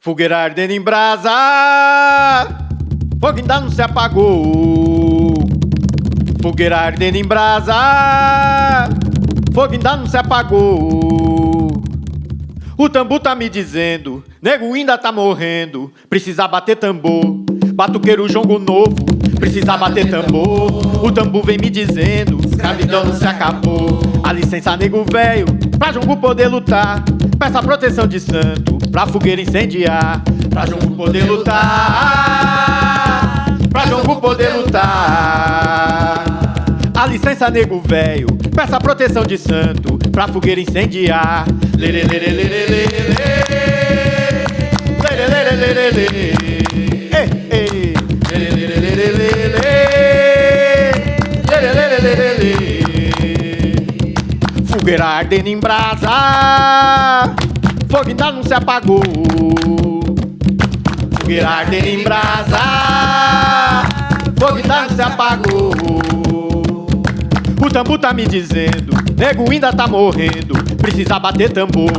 Fogueira ardendo em brasa, fogo ainda não se apagou. Fogueira ardendo em brasa, fogo ainda não se apagou. O tambu tá me dizendo, nego ainda tá morrendo, precisa bater tambor. Batuqueiro jongo novo, precisa bater tambor. O tambu vem me dizendo, escravidão não se acabou. A licença nego velho, pra jongo poder lutar. Peça proteção de santo, pra fogueira incendiar. Pra jongo poder lutar, pra jongo poder lutar. A licença nego velho, peça proteção de santo, pra fogueira incendiar. Lere, lere, lere, lere, lere, lere, lere, lere. Fogueira ardendo em brasa, fogo ainda não se apagou. Fogueira ardendo em brasa, fogo ainda não se apagou. O tambu tá me dizendo, nego ainda tá morrendo, precisa bater tambor.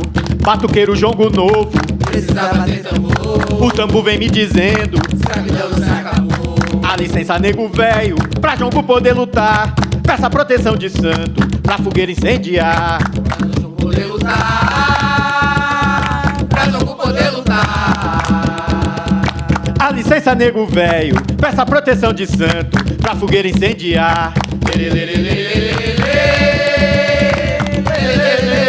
Batuqueiro jongo novo, precisa bater tambor. O tambu vem me dizendo, escravidão não se acabou. A licença nego velho, pra jongo poder lutar. Peça proteção de santo, pra fogueira incendiar. Pra jongo poder lutar, pra jongo poder lutar. A licença nego velho, peça proteção de santo, pra fogueira incendiar. Lere, lere, lere, lere, lere, lere, lere.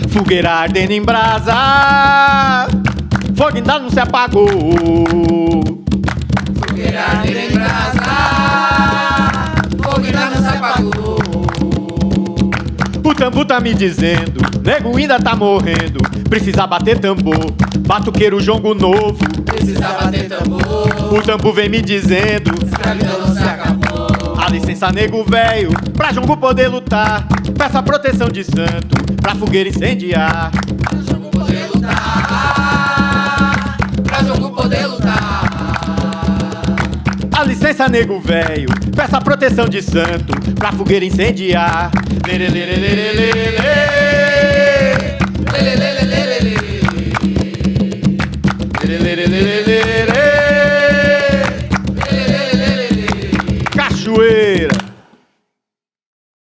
Fogueira ardendo em brasa, fogo ainda não se apagou. Fogueira ardendo em brasa, fogo ainda não se apagou. O tambu tá me dizendo, nego ainda tá morrendo, precisa bater tambor. Batuqueiro jongo novo, precisa bater tambor. O tambu vem me dizendo, escravidão não se acabou. A licença nego velho, pra jongo poder lutar. Peça proteção de santo, pra fogueira incendiar. Pra jongo poder lutar, pra jongo poder lutar. A licença nego velho, peça proteção de santo, pra fogueira incendiar. Lere, lere, lere, lere, lere.